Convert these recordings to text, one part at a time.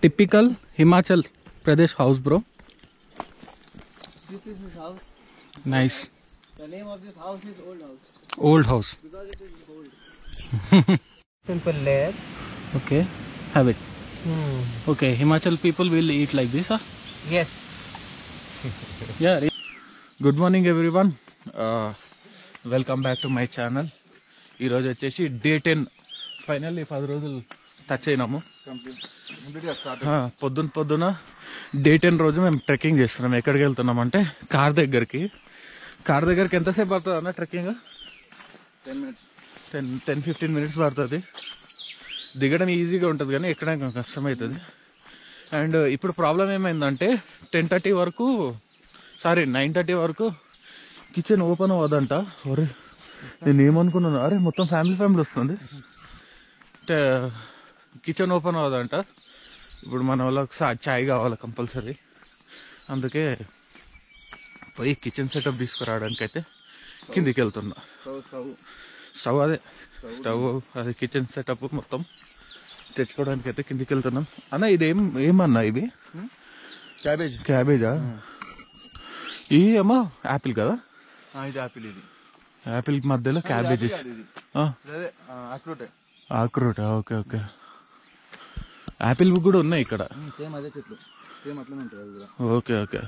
typical Himachal Pradesh house, bro. This is his house. Nice. The name of this house is Old House. Old house. Because it is old. Simple layer. Okay, have it. Okay, Himachal people will eat like this, huh? Yes. Yeah. Good morning, everyone. Welcome back to my channel. ఈ రోజు వచ్చేసి day 10 finally 10 రోజులు touch అయినాము. పొద్దున day 10 రోజు మేము trekking చేస్తున్నాం. ఎక్కడికి వెళ్తున్నాం అంటే కార్ దగ్గరికి ఎంతసేపు పడుతుంది అన్న ట్రెక్కింగ్? 10-15 మినిట్స్ పడుతుంది. దిగడం ఈజీగా ఉంటుంది కానీ ఎక్కడానికి కష్టమవుతుంది. అండ్ ఇప్పుడు ప్రాబ్లం ఏమైందంటే 9:30 వరకు కిచెన్ ఓపెన్ అవ్వదంట. ఒరే నేను ఏమనుకున్నాను, అరే మొత్తం ఫ్యామిలీ వస్తుంది, కిచెన్ ఓపెన్ అవ్వదంట. ఇప్పుడు మన వాళ్ళకి చాయ్ కావాలి కంపల్సరీ. అందుకే పోయి కిచెన్ సెటప్ తీసుకురావడానికి అయితే కిందికి వెళ్తున్నా. స్టవ్ అది కిచెన్ సెటప్ మొత్తం తెచ్చుకోవడానికి అయితే కిందికి వెళ్తున్నాం. అన్న ఇది ఏమన్నా ఇవి? క్యాబేజా? ఇది ఏమో యాపిల్ కదా? ఇది యాపిల్. ఇది యాపిల్ మధ్యలో క్యాబేజ్. ఆక్రోట్. Okay okay. యాపిల్ కూడా ఉన్నాయి ఇక్కడ. Okay okay.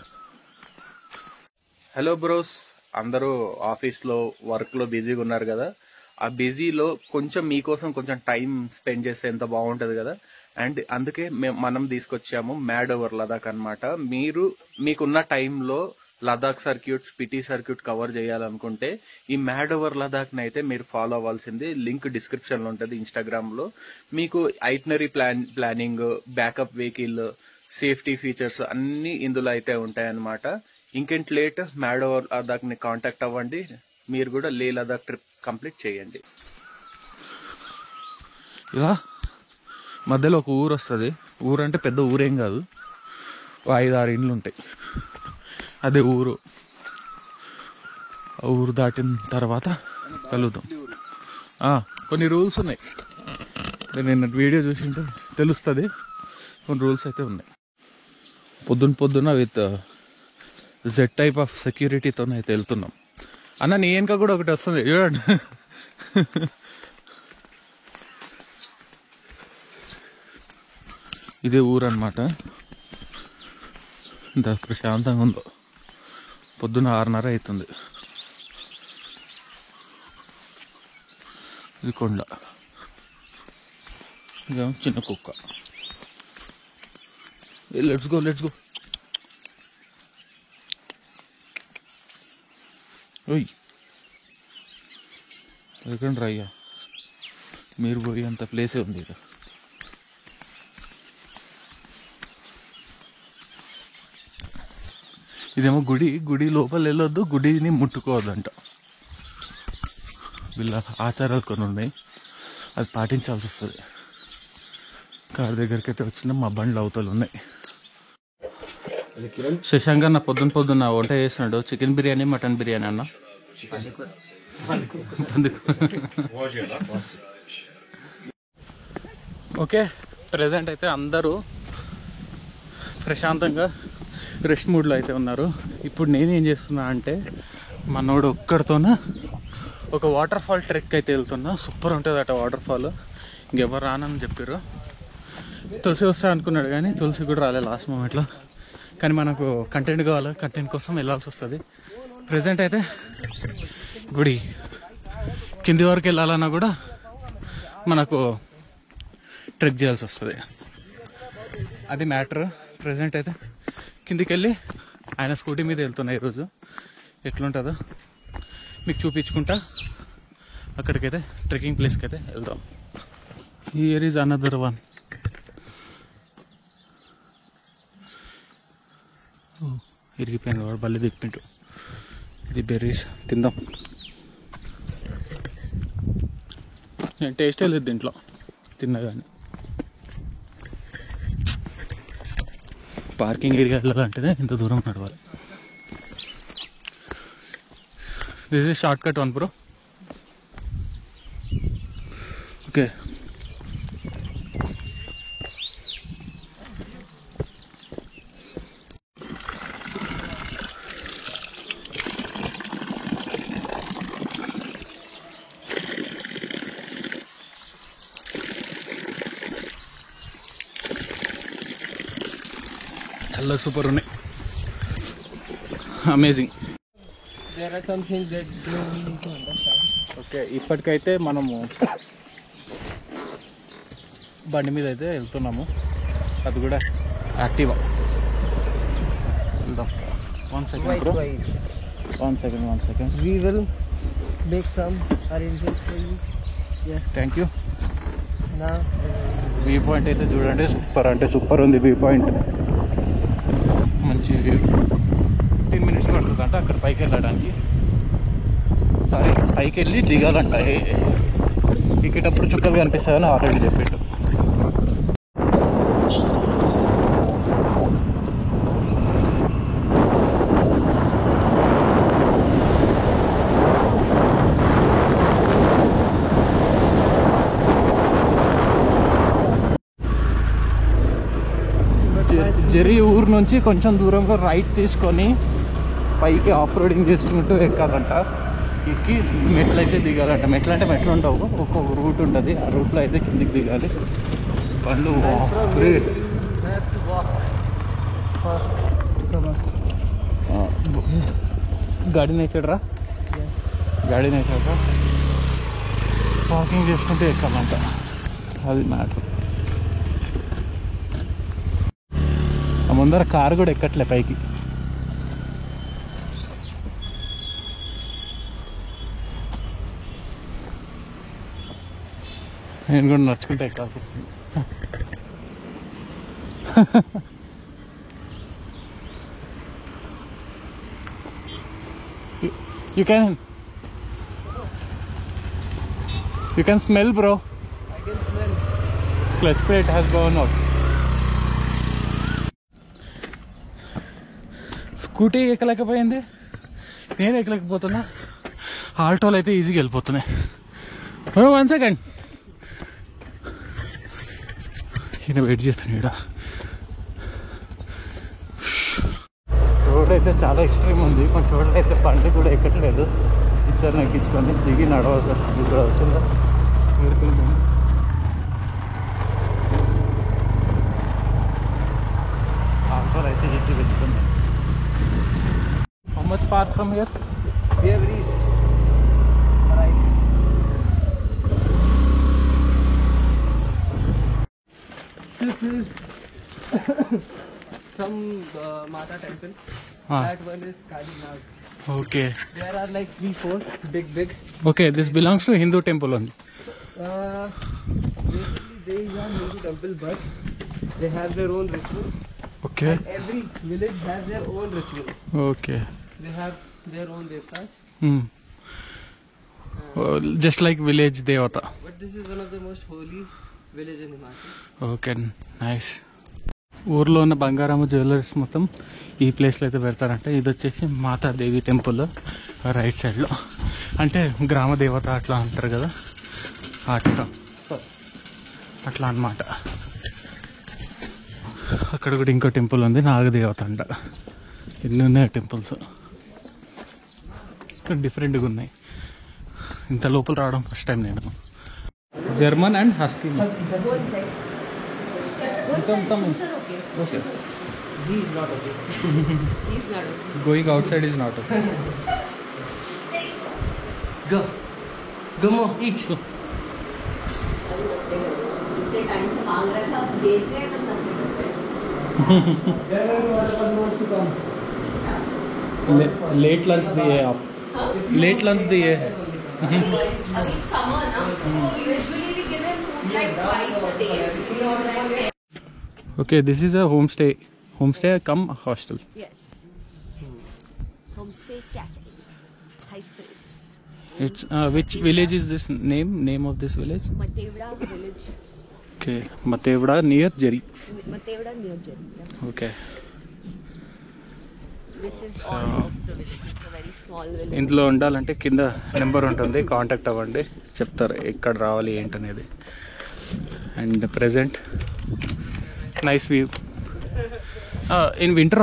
హలో బ్రోస్, అందరూ ఆఫీస్లో వర్క్లో బిజీగా ఉన్నారు కదా. ఆ బిజీలో కొంచెం మీకోసం కొంచెం టైం స్పెండ్ చేస్తే ఎంత బాగుంటుంది కదా. అండ్ అందుకే మనం తీసుకొచ్చాము మ్యాడ్ ఓవర్ లదాఖ్ అనమాట. మీకున్న టైంలో Ladakh circuit, Spiti circuit cover చేయాలనుకుంటే ఈ మ్యాడ్ ఓవర్ లదాఖ్ ని అయితే మీరు ఫాలో అవ్వాల్సింది. లింక్ డిస్క్రిప్షన్ లో ఉంటుంది. ఇన్స్టాగ్రామ్ లో మీకు itinerary planning, backup vehicle, safety features అన్ని ఇందులో అయితే ఉంటాయన్నమాట. ఇంకేంటి లేట్, మ్యాడ్ ఓవర్ లదాఖ్ ని కాంటాక్ట్ అవ్వండి. మీరు కూడా లే లదాఖ్ ట్రిప్ కంప్లీట్ చేయండి. ఇలా మధ్యలో ఒక ఊరు వస్తుంది. ఊరు అంటే పెద్ద ఊరేం కాదు, 5-6 ఇండ్లు ఉంటాయి. అదే ఊరు. ఊరు దాటిన తర్వాత కలుద్దాం. కొన్ని రూల్స్ ఉన్నాయి, నేను వీడియో చూసింటే తెలుస్తుంది. కొన్ని రూల్స్ అయితే ఉన్నాయి. పొద్దున విత్ జెడ్ టైప్ ఆఫ్ సెక్యూరిటీతో అయితే వెళ్తున్నాం. అన్న నీ వెనక కూడా ఒకటి వస్తుంది చూడండి. ఇదే ఊరు అన్నమాట. ఇంత ప్రశాంతంగా ఉందో. పొద్దున 6:30 అవుతుంది. ఇది కొండ, ఇదేమో చిన్న కుక్క. Let's go. ఓయ్ ఎక్కడండి రయ్యా, మీరు పోయి అంత ప్లేసే ఉంది ఇక్కడ. ఇదేమో గుడి లోపల వెళ్ళొద్దు, గుడిని ముట్టుకోవద్దంట. వీళ్ళ ఆచారాలు కొన్ని ఉన్నాయి, అది పాటించాల్సి వస్తుంది. కారు దగ్గరికి అయితే వచ్చిన మా బండ్లు అవతలు ఉన్నాయి. శశాంక్ అన్న పొద్దున్న వంట చేసినాడు. చికెన్ బిర్యానీ, మటన్ బిర్యానీ అన్న. ఓకే, ప్రెజెంట్ అయితే అందరూ ప్రశాంతంగా రెస్ట్ మూడ్లో అయితే ఉన్నారు. ఇప్పుడు నేనేం చేస్తున్నా అంటే మనోడు ఒక్కడితోన ఒక వాటర్ ఫాల్ ట్రెక్ అయితే వెళ్తున్నా. సూపర్ ఉంటుంది అట వాటర్ ఫాల్. ఇంకెవరు రానని చెప్పారు. తులసి వస్తా అనుకున్నాడు కానీ తులసి కూడా రాలేదు లాస్ట్ మూమెంట్లో. కానీ మనకు కంటెంట్ కావాలి, కంటెంట్ కోసం వెళ్ళాల్సి వస్తుంది. ప్రజెంట్ అయితే గుడి కింది వరకు వెళ్ళాలన్నా కూడా మనకు ట్రెక్ చేయాల్సి వస్తుంది. అది మ్యాటర్. ప్రజెంట్ అయితే కిందికి వెళ్ళి ఆయన స్కూటీ మీద వెళ్తున్నా. ఈరోజు ఎట్లుంటుందో మీకు చూపించుకుంటా. అక్కడికైతే ట్రెక్కింగ్ ప్లేస్కి అయితే వెళ్దాం. Here is another one. ఇరిగిపోయింది వాడు, బల్లి దిప్పింటు. ఇది బెర్రీస్ తిందాం. నేను టేస్టే లేదు దీంట్లో తిన్నా కానీ. పార్కింగ్ ఏరియా వెళ్ళాలంటేనే ఇంత దూరం నడవాలి. This is short cut one bro. Okay చల్లగా సూపర్ ఉన్నాయి, amazing. There are some things that we need to understand. Okay, ఇప్పటికైతే మనము బండి మీద అయితే వెళ్తున్నాము, అది కూడా యాక్టివా. వెళ్దాం. 1 second bro, 1 second. We will make some arrangements for you. Yes. Thank you. Now. View point అయితే చూడండి, సూపర్ అంటే సూపర్ ఉంది వ్యూ పాయింట్. మంచి వ్యూ. 15 minutes పడుతుందంట అక్కడ పైకి వెళ్ళడానికి. సారీ, పైకి వెళ్ళి దిగాలంట. ఎక్కేటప్పుడు చుక్కలు కనిపిస్తాయని ఆల్రెడీ చెప్పిండు. జెరీ ఊరు నుంచి కొంచెం దూరంలో రైట్ తీసుకొని పైకి ఆఫ్ రోడింగ్ చేసుకుంటూ ఎక్కాలంట. ఎక్కి మెట్లు అయితే దిగాలంట. మెట్లు అంటే మెట్లు ఉండవు, ఒక్కొక్క రూట్ ఉంటుంది, ఆ రూట్లో అయితే కిందికి దిగాలి. పళ్ళు గాడి నేర్చాడరా, గాడి నేర్చాక వాకింగ్ చేసుకుంటూ ఎక్కాలంట, అది మ్యాటర్. ముందర కారు కూడా ఎక్కట్లే పైకి. నేను కూడా నడుచుకుంటే ఎక్కాల్సి వస్తుంది. You can smell, bro. I can smell. Clutch plate has gone out. Scooty ఎక్కలేకపోయింది, నేను ఎక్కలేకపోతున్నా. ఆల్టోలు అయితే ఈజీగా వెళ్ళిపోతున్నాయి. 1 second. ఈయన వెయిట్ చేస్తాను ఇక్కడ. రోడ్ అయితే చాలా ఎక్స్ట్రీమ్ ఉంది, కొంచెం చోట్ల అయితే బండి కూడా ఎక్కట్లేదు. ఇద్దరు ఎక్కించుకొని దిగి నడవాలి. ఇక్కడ వచ్చిందా ఆల్టోలు అయితే ఎత్తి వెళ్తుంది. How much far from here? We have reached. Right. This is some Mata temple. That one is Kalinag. Okay. There are like 3-4 big. Okay, this belongs to Hindu temple only. Basically they are Hindu temple, but they have their own ritual. Okay. And every village has their own ritual. Okay. They have their own devtas. Just like village devata. But this is one of the most holy village in Himachal. Okay, nice. ఊర్లో ఉన్న Bangaramma jewelleries మొత్తం ఈ ప్లేస్లో అయితే పెడతారంట. ఇది వచ్చేసి మాతాదేవి temple right సైడ్లో, అంటే గ్రామ దేవత అట్లా అంటారు కదా, అట్లా అన్నమాట. అక్కడ కూడా ఇంకో టెంపుల్ ఉంది, నాగదేవత అంట. ఎన్ని ఉన్నాయి టెంపుల్స్, డిఫరెంట్గా ఉన్నాయి. ఇంత లోపల రావడం ఫస్ట్ టైం నేను. German and husky. Okay. He is not okay. He is not okay. Going outside is not okay. Go more, eat. इतने टाइम से मांग रहा था, अब देते हैं तो तब लेट लंच दिए आप? लेट लंच दिए है. अभी समर ना, usually we give him food like twice a day. Okay, this is a homestay come hostel. Yes. Homestay cafe. High Springs. It's which village is this? Name of this village? Matevda village. Okay, Matevda near Jeri. Matevda near Jeri. Yeah. Okay. This is all of the village. It's a very small village. ఇందులో ఉండాలంటే కింద number ఉంటుంది, contact అవ్వండి, చెప్తారు ఎక్కడ రావాలి ఏంటనేది. And present nice view. In winter,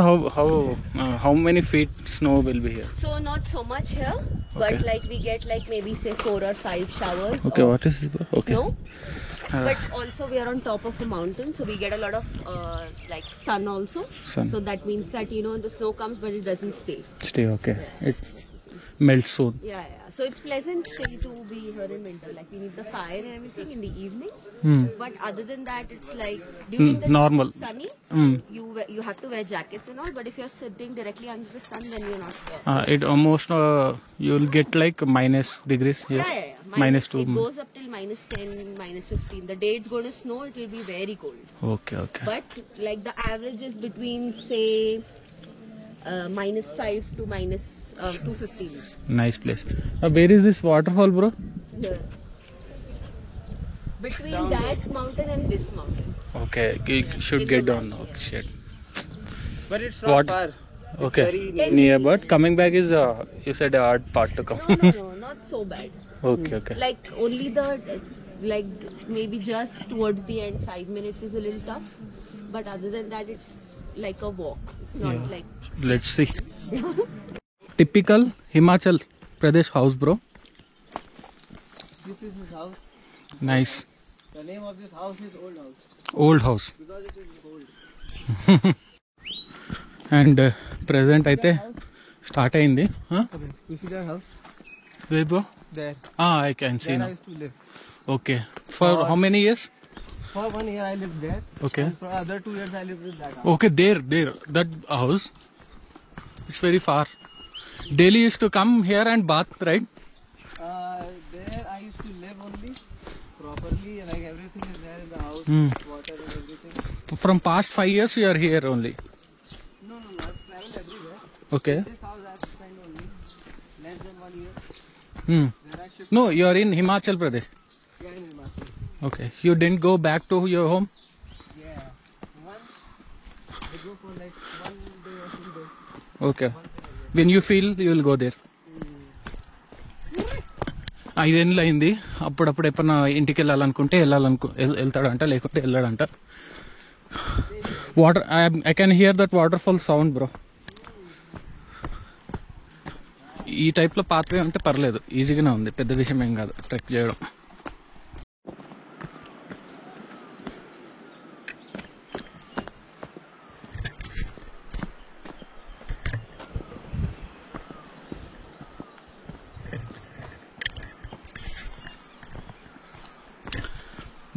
how many feet snow will be here? So not so much here, but Okay. like we get like maybe say 4 or 5 showers. Okay, of what is this, bro? Okay. snow. But also we are on top of a mountain, so we get a lot of like sun also. Sun. So that means that the snow comes, but it doesn't stay. Stay, okay. It melts soon. Yeah. So it's pleasant still to be here in winter. Like we need the fire and everything in the evening. But other than that, it's like during the normal. day it's sunny. You have to wear jackets and all. But if you're sitting directly under the sun, then you're not there. It almost you'll get like minus degrees here. Yeah. Minus 2. It goes up till -10, -15. The day it's going to snow, it will be very cold. Okay. But like the average is between say -5 to -215. Nice place. Where is this waterfall, bro? Here. Between that mountain and this mountain. Okay, you should get down. Okay, shit. But it's not far. Okay, near, but coming back is you said a hard part to come. No, not so bad. Okay. Like only the maybe just towards the end 5 minutes is a little tough, but other than that it's like a walk. It's not like. Let's see. Typical Himachal Pradesh house, bro. This is his house. Nice. The name of this house is Old House Old house. because it is old. And present అయితే start అయింది. Okay. You see that house? Where, bro? There. I can see There now. I used to live. Okay. For how many years? For 1 year I lived there. Okay. And for other 2 years I lived in that house. Okay, there. That house. It's very far. Daily used to come here and bath, right? There I used to live only properly, like everything is there in the house, water and everything. From past 5 years you are here only. No, I've traveled everywhere. Okay. This house I've spent only less than 1 year. Hmm. Then I shifted No, you are in Himachal Pradesh. again in Himachal. Okay. You didn't go back to your home? Yeah. Once I go for like 1 day or 2 days. Okay. When you feel you will go there. 5 ఏళ్ళు అయింది. అప్పుడప్పుడు ఎప్పుడన్నా ఇంటికి వెళ్ళాలనుకుంటే వెళ్తాడంట, లేకుంటే వెళ్ళాడంట. Water I can hear that waterfall sound, bro. ఈ టైప్లో పాత్వే ఉంటే పర్లేదు, ఈజీగానే ఉంది, పెద్ద విషయం ఏం కాదు ట్రెక్ చేయడం.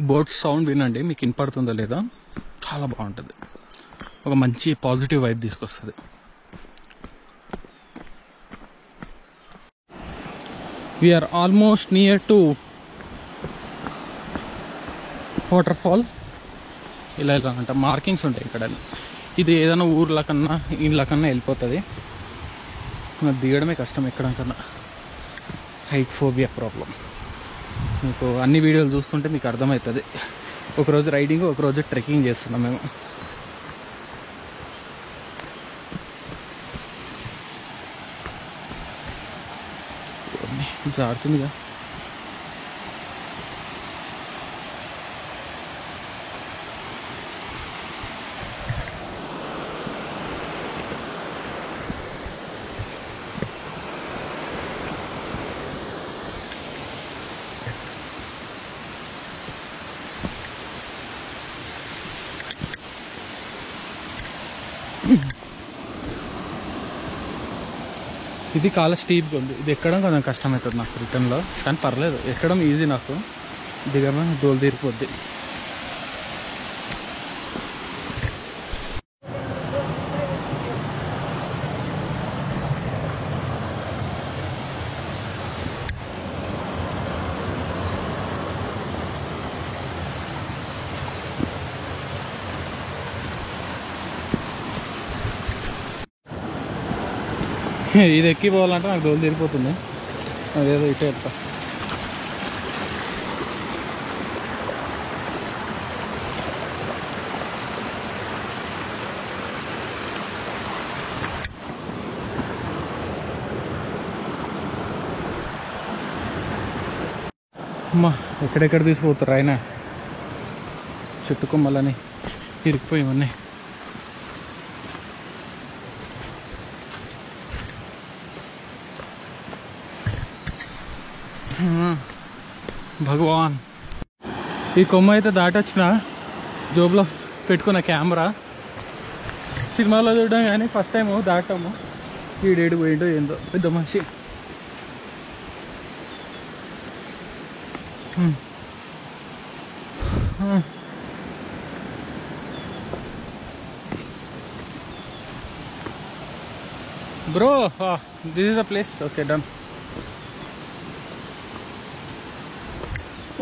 బోట్ సౌండ్ వినండి, మీకు వినపడుతుందో లేదా. చాలా బాగుంటుంది, ఒక మంచి పాజిటివ్ వైబ్ తీసుకొస్తుంది. We're almost near to waterfall. ఇలా అంట మార్కింగ్స్ ఉంటాయి ఇక్కడ. ఇది ఏదైనా ఊర్ల కన్నా ఇళ్ళ కన్నా వెళ్ళిపోతుంది. నాకు దిగడమే కష్టం ఎక్కడికన్నా. Height phobia problem. మీకు అన్ని వీడియోలు చూస్తుంటే మీకు అర్థమవుతుంది. ఒకరోజు రైడింగ్, ఒకరోజు ట్రెక్కింగ్ చేస్తున్నాం మేము. జారుతుందిగా. ఇది చాలా స్టీప్గా ఉంది. ఇది ఎక్కడం కొంచెం కష్టమవుతుంది నాకు రిటర్న్లో, కానీ పర్లేదు, ఎక్కడం ఈజీ. నాకు దిగమే దోలు తీరిపోద్ది. ఇది ఎక్కిపోవాలంటే నాకు దోలు తీరిపోతుంది. అదేదో ఇటే వెళ్తా. అమ్మా, ఎక్కడెక్కడ తీసుకుపోతారు ఆయన. చుట్టుకొమ్మలని ఇరికిపోయి ఉన్నాయి. భగవాన్ ఈ కొమ్మ అయితే దాటొచ్చిన జోబులో పెట్టుకున్న కెమెరా సినిమాలో చూడడం కానీ ఫస్ట్ టైం దాటాము. ఈడేడు పోయిండో ఏందో పెద్ద మనిషి. Bro this is a place. Okay done.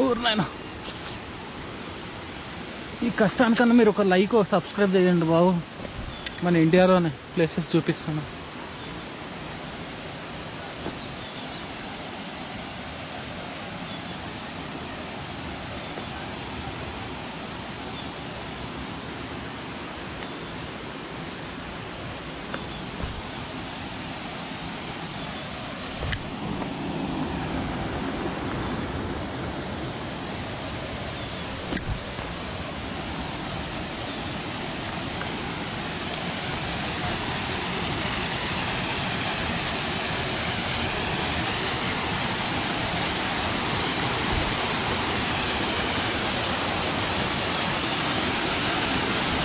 ఊర్నైనా ఈ కష్టానికన్నా మీరు ఒక లైక్ సబ్స్క్రైబ్ చేయండి బాబు. మన ఇండియాలోనే ప్లేసెస్ చూపిస్తున్నా.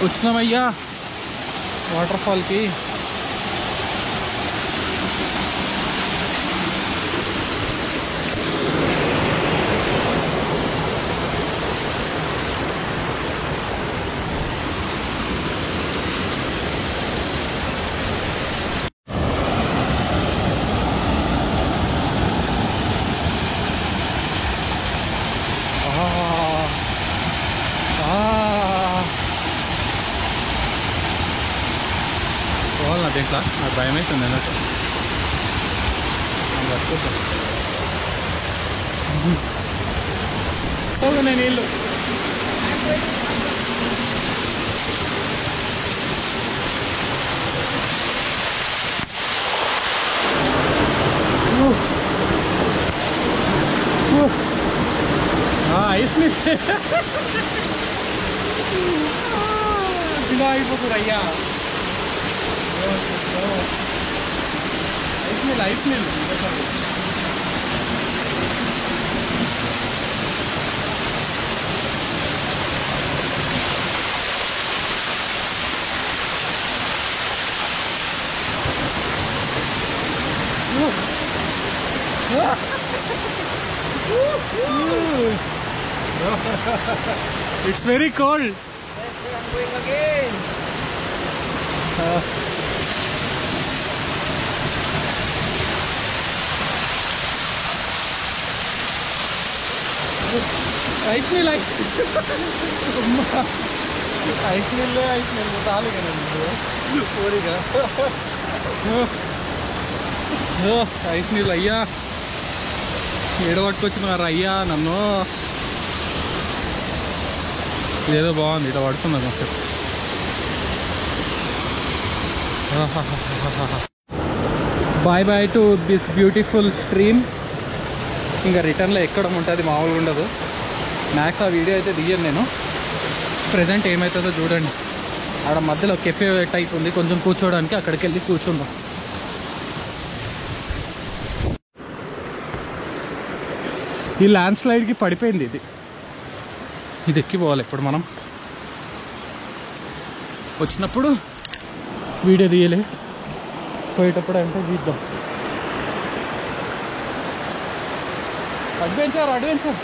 వచ్చినామయ్యా వాటర్ ఫాల్కి. పోవాలి నా దీంట్లో. నాకు భయం అవుతుంది అన్నట్టు. పోగా నీళ్ళు. ఐస్ ఇలా అయిపోతుంది అయ్యా. ఐస్ నీళ్ళు It's very cold. I'm going again. Ice నీళ్ళు ఐస్ నీళ్ళు తాలిగా కోరిగా ఐస్ నీళ్ళు అయ్యా. ఏడబట్టుకొచ్చినారు అయ్యా నన్ను. ఇదేదో బాగుంది, ఇట్లా పడుతున్నది మస్తు. Bye bye to this beautiful stream. ఇంకా రిటర్న్లో ఎక్కడం ఉంటుంది, మామూలుగా ఉండదు. మ్యాక్స్ ఆ వీడియో అయితే దిగాను నేను. ప్రజెంట్ ఏమవుతుందో చూడండి. ఆడ మధ్యలో కెఫే టైప్ ఉంది, కొంచెం కూర్చోడానికి. అక్కడికి వెళ్ళి కూర్చుందాం. ఈ ల్యాండ్ స్లైడ్కి పడిపోయింది ఇది. ఇది ఎక్కిపోవాలి ఇప్పుడు మనం. వచ్చినప్పుడు వీడియో తీయలే, పోయేటప్పుడు అంటే తీద్దాం. Adventure adventure.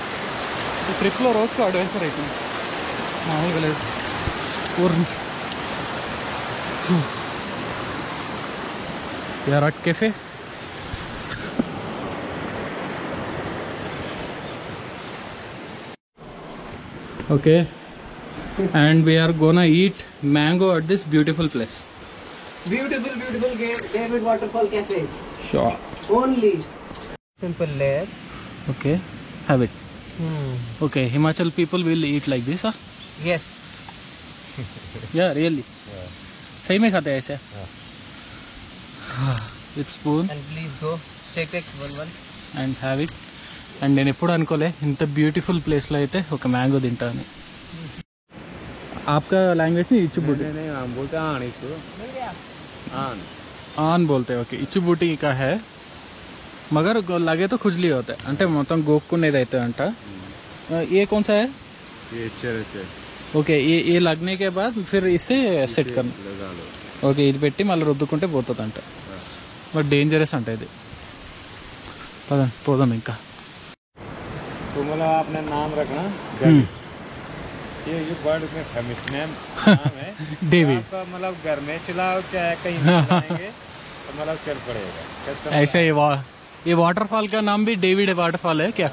ఈ ట్రిప్లో రోజుకు అడ్వెంచర్ అవుతుంది, మామూలుగా లేదు. ఊరు యార్ cafe. Okay, and we are gonna eat mango at this beautiful place. Beautiful David Waterfall Cafe. Sure. Only simple layer. Okay, have it. Okay, Himachal people will eat like this, huh? Yes. Yeah, really. सही में खाते हैं ऐसे? With spoon. And please go take one. And have it. And నేను ఎప్పుడు అనుకోలే ఇంత beautiful ప్లేస్లో అయితే ఒక మ్యాంగో తింటా అని. आपका लैंग्वेज नहीं इचुबूटी? नहीं हम बोलते हैं आन बोलते हैं. ओके, इचुबूटी का है, मगर लगे तो खुजली होता है. అంటే మొత్తం గోక్కునేది అయితే అంట. ये कौन सा है? ये चेहरे से ఓకే ये लगने के बाद फिर इसे సెట్ करना लगा लो। ఓకే ఇది పెట్టి మళ్ళీ రుద్దుకుంటే పోతుంది అంట బట్ డేంజరస్ అంట ఇది పదండి పోదాం ఇంకా तो मतलब आपने नाम रखना ये बर्ड में फेमस नाम है डेविड आपका मतलब घर में चलाओ चाहे कहीं भी जाएंगे तो मतलब चल पड़ेगा ऐसे ये वाटरफॉल का नाम भी डेविड वाटरफॉल है क्या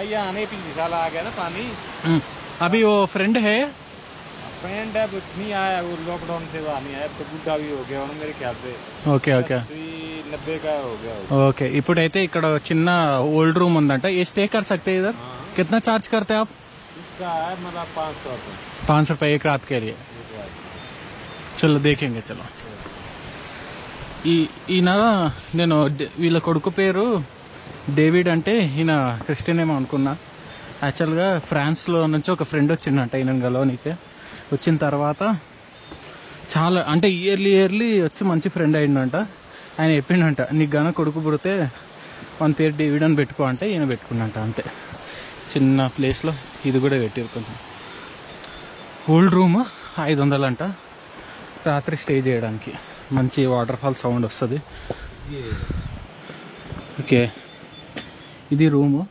ये आने पिछले साल आ गया ना पानी अभी वो फ्रेंड है फ्रेंड है कुछ नहीं आया वो लॉकडाउन से वो नहीं आया तो बुढ़ा भी हो गया और मेरे ख्याल से ఓకే ఓకే 90 का हो गया ఓకే ఇప్పుడైతే ఇక్కడ చిన్న ఓల్డ్ రూమ్ ఉందంట ये स्टे कर सकते हैं इधर कितना चार्ज करते हैं आप इसका है मतलब 500 रुपये 500 रुपये एक रात के लिए చలో దేఖేంగే చలో ఈయన నేను వీళ్ళ కొడుకు పేరు డేవిడ్ అంటే ఈయన క్రిస్టియన్ ఏమో అనుకున్నా యాక్చువల్గా ఫ్రాన్స్లో నుంచి ఒక ఫ్రెండ్ వచ్చిందంట ఈయన గలవనీకే వచ్చిన తర్వాత చాలా అంటే ఇయర్లీ వచ్చి మంచి ఫ్రెండ్ అయిందంట ఆయన చెప్పిండంట నీకు గాన కొడుకు పుడితే వన్ పేరు డేవిడ్ అని పెట్టుకో అంటే ఈయన పెట్టుకున్నంట అంతే చిన్న ప్లేస్లో ఇది కూడా పెట్టారు కొంచెం ఓల్డ్ రూమ్ 500 అంట రాత్రి స్టే చేయడానికి మంచి వాటర్ ఫాల్ సౌండ్ వస్తుంది ఓకే ఇది రూము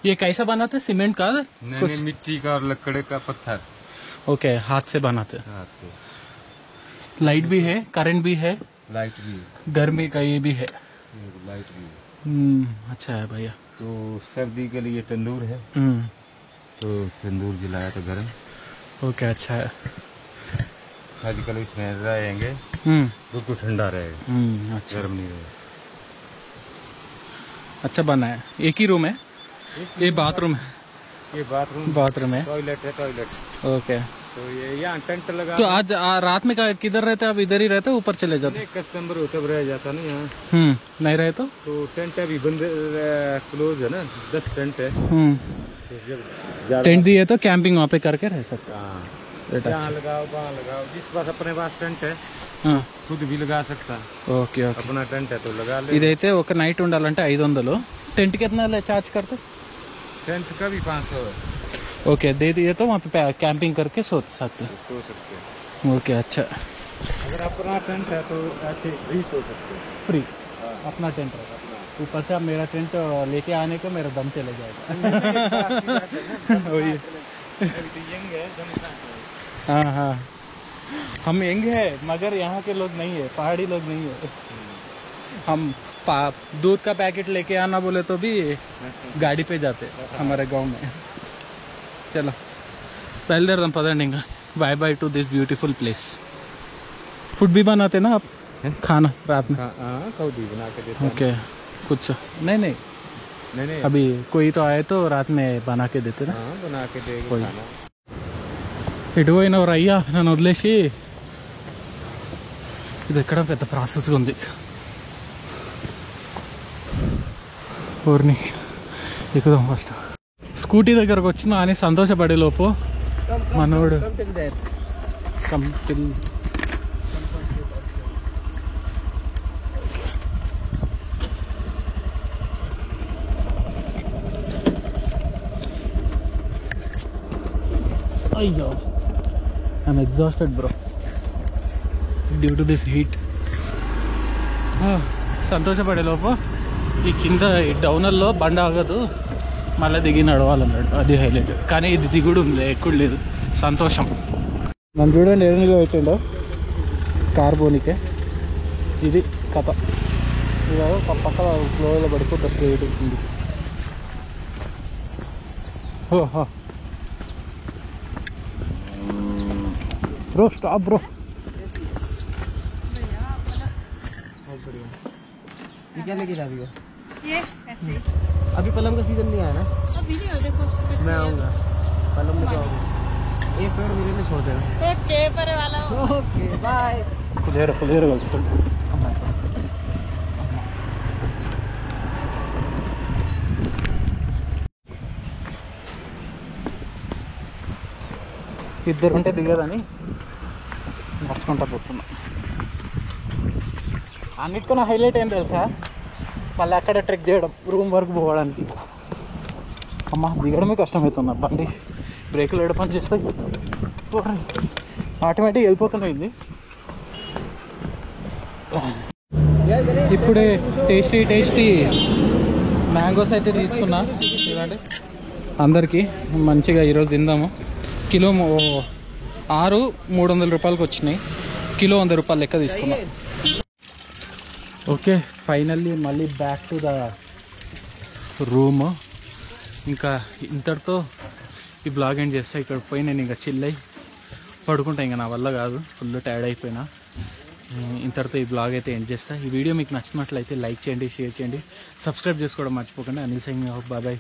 ये कैसा बनाते सीमेंट का नहीं मिट्टी का और लकड़े का पत्थर ओके हाथ से बनाते हाथ से लाइट भी है करंट भी है लाइट भी गर्मी का ये भी है लाइट भी अच्छा है भैया तो सर्दी के लिए तंदूर है तो तंदूर जलाया तो गर्म ओके अच्छा है आजकल इसमें रहेंगे बिल्कुल ठंडा रहेगा अच्छा गर्म नहीं रहेगा अच्छा बना है एक ही रूम है ये बाथरूम है ये बाथरूम है टॉयलेट है टॉयलेट ओके तो ये यहाँ टेंट लगा तो आज रात में किधर रहते आप इधर ही रहते ऊपर चले जाते कस्टमर होता रह जाता ना यहाँ नहीं रहे तो टेंट अभी बंद क्लोज है ना 10 टेंट है तो जब टेंट दिए तो कैंपिंग वहाँ पे करके रह सकते यहाँ लगाओ वहाँ लगाओ जिस पास अपने पास टेंट है खुद भी लगा सकता ओके ओके अपना टेंट है तो लगा ले ఇదైతే ఒక నైట్ ఉండాలంటే 500 టెంట్ कितना चार्ज करते टेंट का भी 500 है ओके दे दिए तो वहाँ पे कैंपिंग करके सो सकते सो सकते हैं ओके अच्छा अगर अपना टेंट है तो ऐसे फ्री सो सकते हैं फ्री अपना टेंट रहेगा ऊपर से अब मेरा टेंट लेके आने को मेरा दम चले जाएगा वही हाँ हाँ हम यंग है मगर यहाँ के लोग नहीं है पहाड़ी लोग नहीं है हम दूध का पैकेट लेके आना बोले तो भी गाड़ी पे जाते हमारे गांव में चलो బయలుదేరదాం పదండి ఇంకా bye bye to this beautiful place food भी बनाते ना आप खाना रात में कौदी बना के देते ओके कुछ नहीं अभी कोई तो आए तो रात में बना के देते ना बना के देंगे कोई खाना ఎటు పోయినవారు అయ్యా నన్ను వదిలేసి ఇది ఎక్కడ పెద్ద ప్రాసెస్ ఉంది ఊరిని ఎక్కుదాం ఫస్ట్ స్కూటీ దగ్గరకు వచ్చిన అని సంతోషపడే లోపు మనోడు అయ్యో I'm exhausted bro due to this heat సంతోషపడే లోపు ఈ కింద డౌనర్లో బండి ఆగదు మళ్ళీ దిగి నడవాలన్నాడు అది హైలైట్ కానీ ఇది దిగుడు ఉంది ఎక్కుడు లేదు సంతోషం నన్ను చూడండి ఎదురుగా పెట్టిండో కార్ పోనీకే ఇది కథ ఇక పక్క ఫ్లోలో పడిపోతారు స్ట్రైట్ ఉంది ఓహో ब्रो स्टॉप ब्रो ये क्या लेके जा रही हो? ये ऐसे अभी पलम का सीजन नहीं आया ना अभी नहीं हो देखो मैं आऊँगा पलम में तो आऊँगा एक पेड़ मेरे लिए छोड़ देना एक पेपर वाला ओके बाय कुलेर ఇద్దరు ఉంటే దిగదని నడుచుకుంటా పోతున్నా అన్నిటికన్నా హైలైట్ ఏం తెలుసా మళ్ళీ అక్కడ ట్రెక్ చేయడం రూమ్ వరకు పోవడానికి అమ్మ దిగడమే కష్టమవుతుంది బండి, బ్రేకులు ఎడ పని చేస్తాయి, ఆటోమేటిక్ వెళ్ళిపోతున్నాయి. ఇప్పుడే టేస్టీ మ్యాంగోస్ అయితే తీసుకున్నా చూడండి, అందరికీ మంచిగా ఈరోజు తిందాము. కిలో 6 300 రూపాయలకి వచ్చినాయి, కిలో 100 రూపాయలు లెక్క తీసుకున్నా. ఓకే ఫైనల్లీ మళ్ళీ బ్యాక్ టు ద రూమ్. ఇంకా ఇంతటితో ఈ బ్లాగ్ ఎండ్ చేస్తా. ఇక్కడ పోయి నేను ఇంకా చిల్ అయ్యి పడుకుంటా, ఇంకా నా వల్ల కాదు, ఫుల్ టైర్డ్ అయిపోయినా. ఇంతటితో ఈ బ్లాగ్ అయితే ఎండ్ చేస్తా. ఈ వీడియో మీకు నచ్చినట్లయితే లైక్ చేయండి, షేర్ చేయండి, సబ్స్క్రైబ్ చేసుకోవడం మర్చిపోకండి. అనిల్ సింగ్ బాబాయ్,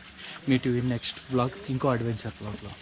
meet you in next blog, ఇంకో అడ్వెంచర్ బ్లాగ్లో.